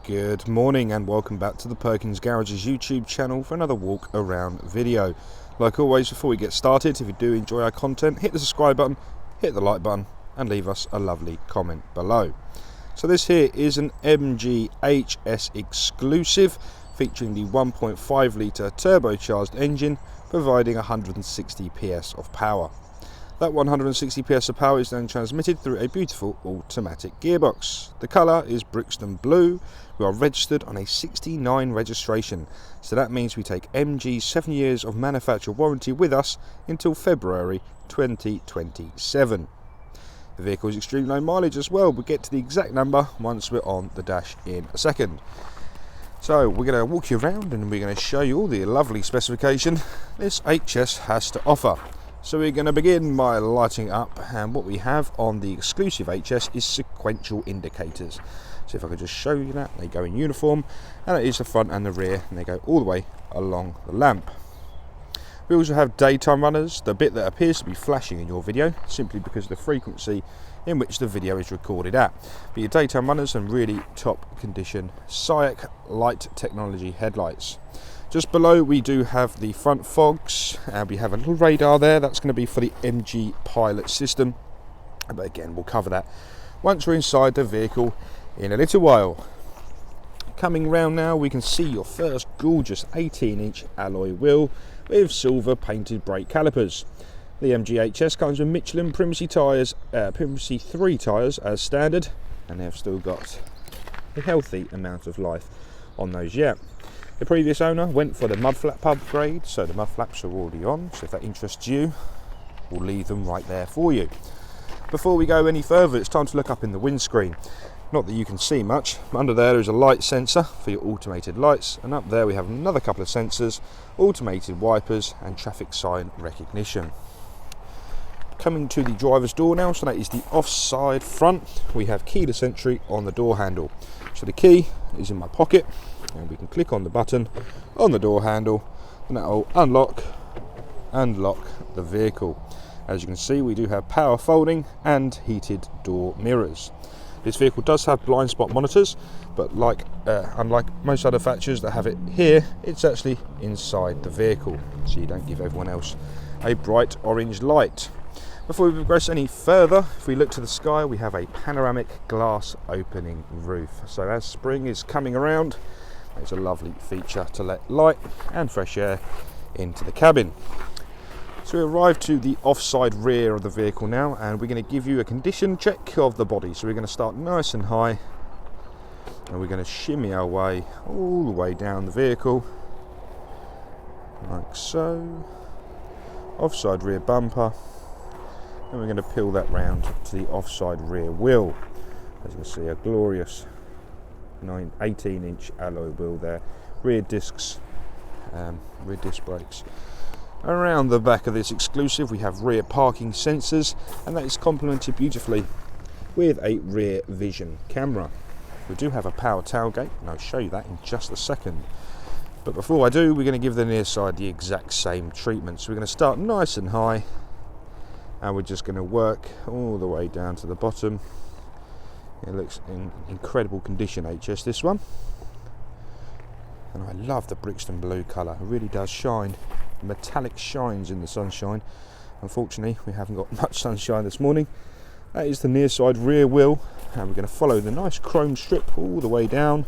Good morning and welcome back to the Perkins Garages YouTube channel for another walk around video. Like always, before we get started, if you do enjoy our content, hit the subscribe button, hit the like button and leave us a lovely comment below. So this here is an MG HS exclusive featuring the 1.5 litre turbocharged engine providing 160 PS of power. That 160 PS of power is then transmitted through a beautiful automatic gearbox. The colour is Brixton Blue. We are registered on a 69 registration, so that means we take MG's 7 years of manufacturer warranty with us until February 2027. The vehicle is extremely low mileage as well. We'll get to the exact number once we're on the dash in a second. So we're going to walk you around and we're going to show you all the lovely specification this HS has to offer. So we're going to begin by lighting up, and what we have on the exclusive HS is sequential indicators. So if I could just show you that, they go in uniform, and it is the front and the rear, and they go all the way along the lamp. We also have daytime runners, the bit that appears to be flashing in your video, simply because of the frequency in which the video is recorded at. But your daytime runners and really top condition SIAC light technology headlights. Just below we do have the front fogs, and we have a little radar there. That's going to be for the MG Pilot system, but again we'll cover that once we're inside the vehicle in a little while. Coming round now, we can see your first gorgeous 18-inch alloy wheel with silver painted brake calipers. The MG HS comes with Michelin Primacy tyres, Primacy 3 tyres as standard, and they've still got a healthy amount of life on those yet. The previous owner went for the mud flap upgrade, so the mud flaps are already on, so if that interests you, we'll leave them right there for you. Before we go any further, it's time to look up in the windscreen. Not that you can see much, but under there is a light sensor for your automated lights, and up there we have another couple of sensors, automated wipers and traffic sign recognition. Coming to the driver's door now, so that is the offside front. We have keyless entry on the door handle. So the key is in my pocket, and we can click on the button on the door handle, and that will unlock and lock the vehicle. As you can see, we do have power folding and heated door mirrors. This vehicle does have blind spot monitors, but unlike most other manufacturers that have it here, it's actually inside the vehicle, so you don't give everyone else a bright orange light. Before we progress any further, if we look to the sky, we have a panoramic glass opening roof. So as spring is coming around, it's a lovely feature to let light and fresh air into the cabin. So we arrive to the offside rear of the vehicle now, and we're going to give you a condition check of the body. So we're going to start nice and high, and we're going to shimmy our way all the way down the vehicle, like so. Offside rear bumper. And we're going to peel that round to the offside rear wheel. As you can see, a glorious 18-inch alloy wheel there. Rear disc brakes. Around the back of this exclusive we have rear parking sensors, and that is complemented beautifully with a rear vision camera. We do have a power tailgate, and I'll show you that in just a second. But before I do, we're going to give the near side the exact same treatment. So we're going to start nice and high, and we're just going to work all the way down to the bottom. It looks in incredible condition, HS, this one. And I love the Brixton Blue colour, it really does shine. Metallic shines in the sunshine. Unfortunately, we haven't got much sunshine this morning. That is the near side rear wheel, and we're going to follow the nice chrome strip all the way down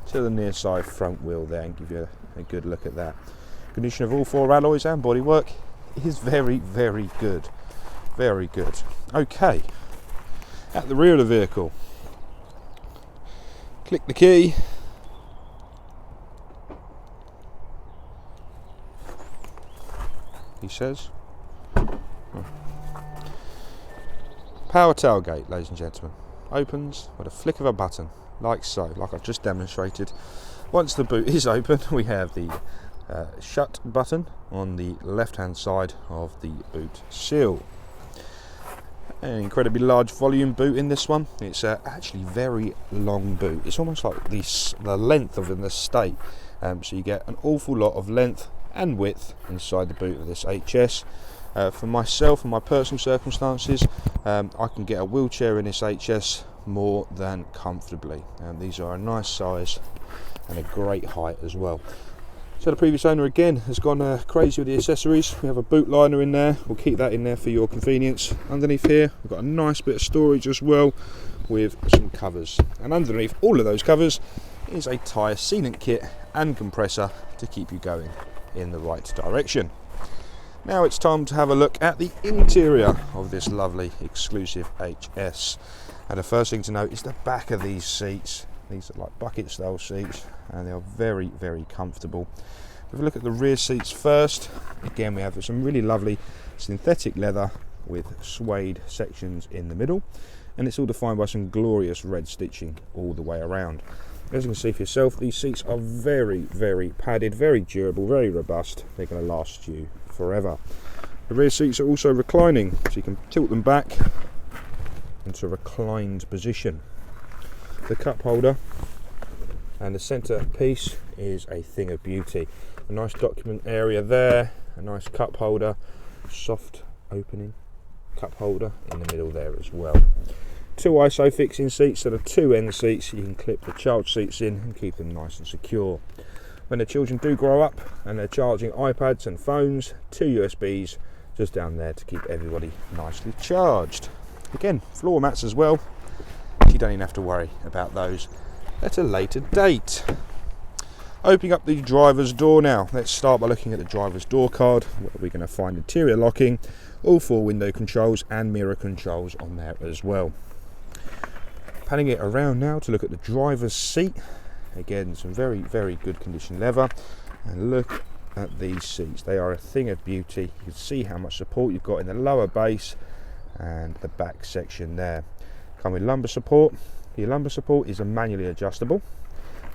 to the near side front wheel there and give you a good look at that. Condition of all four alloys and bodywork is very, very good. Very good. Okay, at the rear of the vehicle, click the key, he says. Power tailgate, ladies and gentlemen, opens with a flick of a button, like so, like I've just demonstrated. Once the boot is open, we have the shut button on the left hand side of the boot seal. An incredibly large volume boot in this one. It's actually very long boot. It's almost like the length of an estate, so you get an awful lot of length and width inside the boot of this HS. For myself and my personal circumstances, I can get a wheelchair in this HS more than comfortably, and these are a nice size and a great height as well. So the previous owner again has gone crazy with the accessories. We have a boot liner in there, we'll keep that in there for your convenience. Underneath here we've got a nice bit of storage as well with some covers, and underneath all of those covers is a tyre sealant kit and compressor to keep you going in the right direction. Now it's time to have a look at the interior of this lovely exclusive HS. And the first thing to note is the back of these seats. These are like bucket style seats, and they are very, very comfortable. If we look at the rear seats first, again we have some really lovely synthetic leather with suede sections in the middle, and it's all defined by some glorious red stitching all the way around. As you can see for yourself, these seats are very, very padded, very durable, very robust. They're going to last you forever. The rear seats are also reclining, so you can tilt them back into a reclined position. The cup holder and the centre piece is a thing of beauty. A nice document area there, a nice cup holder, soft opening cup holder in the middle there as well. Two ISO fixing seats, so the two end seats you can clip the child seats in and keep them nice and secure. When the children do grow up and they're charging iPads and phones, two USBs just down there to keep everybody nicely charged. Again, floor mats as well. You don't even have to worry about those at a later date. Opening up the driver's door now. Let's start by looking at the driver's door card, where we're going to find interior locking, all 4 window controls and mirror controls on there as well. Panning it around now to look at the driver's seat. Again, some very, very good condition leather, and look at these seats. They are a thing of beauty. You can see how much support you've got in the lower base and the back section there. Come with lumbar support. The lumbar support is a manually adjustable,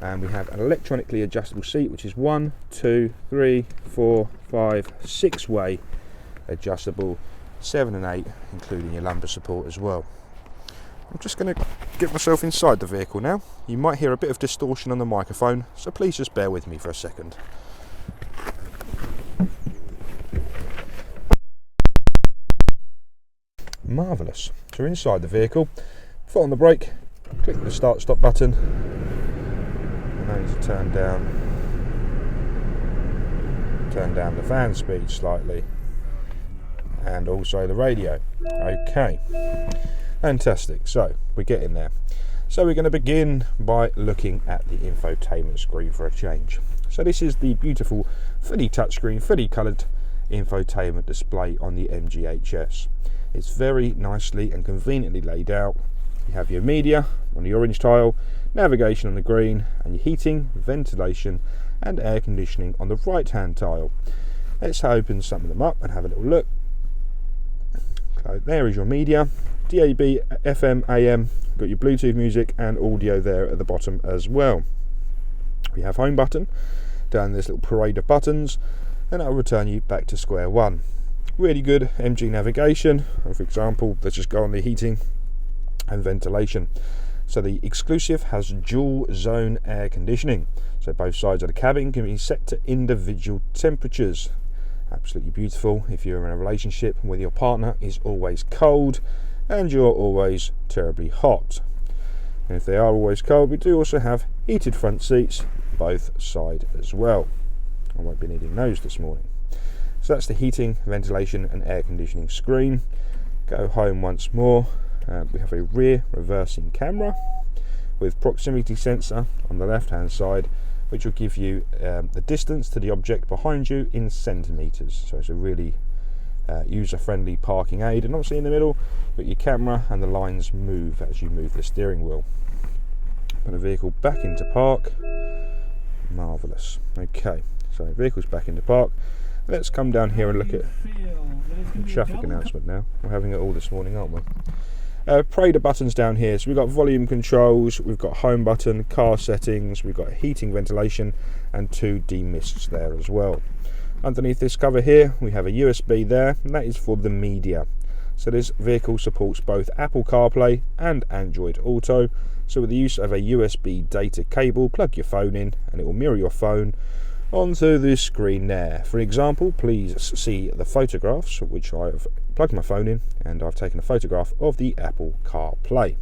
and we have an electronically adjustable seat, which is 1, 2, 3, 4, 5, 6 way adjustable, 7 and 8 including your lumbar support as well. I'm just going to get myself inside the vehicle now. You might hear a bit of distortion on the microphone, so please just bear with me for a second. Marvellous. So we're inside the vehicle, foot on the brake, click the start stop button, and I need to turn down the fan speed slightly, and also the radio. Okay, fantastic. So we're getting there. So we're going to begin by looking at the infotainment screen for a change. So this is the beautiful fully touchscreen, fully coloured infotainment display on the MGHS. It's very nicely and conveniently laid out. You have your media on the orange tile, navigation on the green, and your heating, ventilation and air conditioning on the right hand tile. Let's open some of them up and have a little look. So there is your media, DAB, FM, AM, got your Bluetooth music and audio there at the bottom as well. We have home button, down this little parade of buttons, and that will return you back to square one. Really good MG navigation. For example, let's just go on the heating and ventilation. So the exclusive has dual zone air conditioning, so both sides of the cabin can be set to individual temperatures. Absolutely beautiful if you're in a relationship where your partner is always cold and you're always terribly hot. And if they are always cold, we do also have heated front seats both sides as well. I won't be needing those this morning. So that's the heating, ventilation and air conditioning screen. Go home once more. We have a rear reversing camera with proximity sensor on the left hand side, which will give you the distance to the object behind you in centimetres. So it's a really user-friendly parking aid. And obviously in the middle, you've got your camera and the lines move as you move the steering wheel. Put the vehicle back into park. Marvellous. Okay, so vehicle's back into park. Let's come down here and look at the traffic announcement now. We're having it all this morning, aren't we? Parade of buttons down here. So we've got volume controls, we've got home button, car settings, we've got heating, ventilation and 2 demists there as well. Underneath this cover here we have a USB there, and that is for the media. So this vehicle supports both Apple CarPlay and Android Auto. So with the use of a USB data cable, plug your phone in and it will mirror your phone onto the screen there. For example, please see the photographs, which I've plugged my phone in and I've taken a photograph of the Apple CarPlay.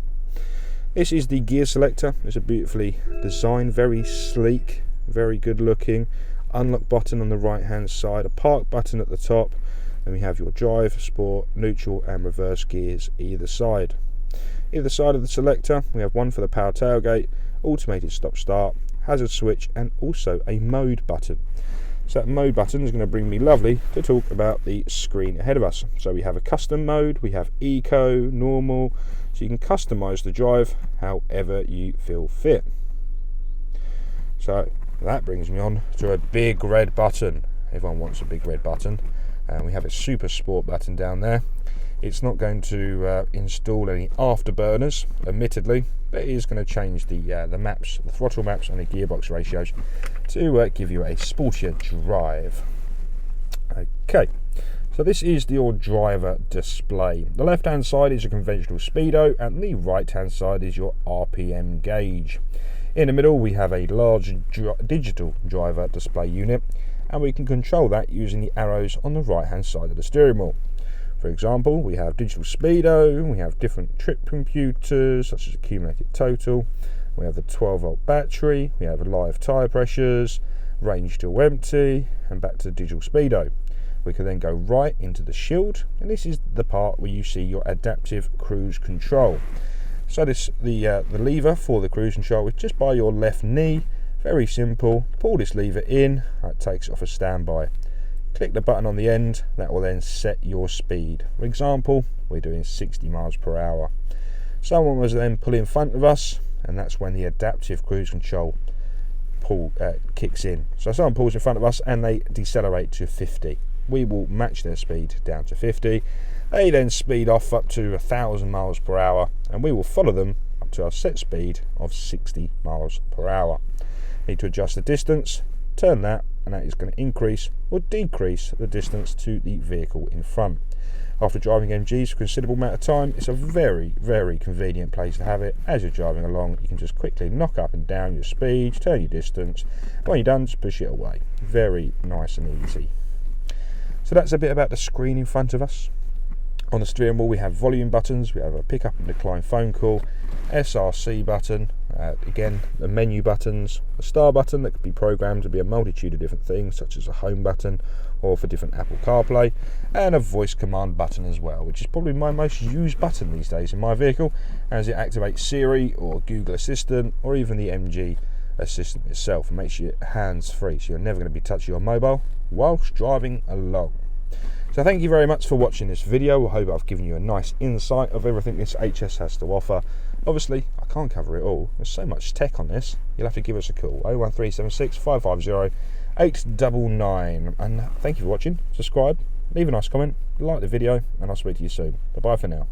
This is the gear selector. It's a beautifully designed, very sleek, very good looking. Unlock button on the right hand side, a park button at the top, and we have your drive, sport, neutral and reverse gears either side. Either side of the selector we have one for the power tailgate, automated stop start, hazard switch, and also a mode button. So that mode button is going to bring me lovely to talk about the screen ahead of us. So we have a custom mode, we have eco, normal, so you can customize the drive however you feel fit. So that brings me on to a big red button. Everyone wants a big red button, and we have a super sport button down there. It's not going to install any afterburners, admittedly, but it is going to change the maps, the throttle maps and the gearbox ratios to give you a sportier drive. Okay, so this is your driver display. The left hand side is your conventional speedo, and the right hand side is your RPM gauge. In the middle we have a large digital driver display unit, and we can control that using the arrows on the right hand side of the steering wheel. For example, we have digital speedo, we have different trip computers such as accumulated total, we have the 12-volt battery, we have live tyre pressures, range to empty, and back to digital speedo. We can then go right into the shield, and this is the part where you see your adaptive cruise control. So the lever for the cruise control is just by your left knee. Very simple. Pull this lever in, that takes it off a standby. Click the button on the end, that will then set your speed. For example, we're doing 60 miles per hour. Someone was then pull in front of us, and that's when the adaptive cruise control kicks in. So someone pulls in front of us and they decelerate to 50. We will match their speed down to 50. They then speed off up to 1,000 miles per hour, and we will follow them up to our set speed of 60 miles per hour. Need to adjust the distance, turn that, and that is going to increase or decrease the distance to the vehicle in front. After driving MGs for a considerable amount of time, it's a very, very convenient place to have it. As you're driving along, you can just quickly knock up and down your speed, turn your distance. When you're done, just push it away. Very nice and easy. So that's a bit about the screen in front of us. On the steering wheel we have volume buttons, we have a pick up and decline phone call, SRC button, again the menu buttons, a star button that could be programmed to be a multitude of different things such as a home button or for different Apple CarPlay, and a voice command button as well, which is probably my most used button these days in my vehicle, as it activates Siri or Google Assistant or even the MG Assistant itself and makes you hands free, so you're never going to be touching your mobile whilst driving along. So thank you very much for watching this video. I hope I've given you a nice insight of everything this HS has to offer. Obviously, I can't cover it all. There's so much tech on this. You'll have to give us a call, 01376 550 899. And thank you for watching. Subscribe, leave a nice comment, like the video, and I'll speak to you soon. Bye-bye for now.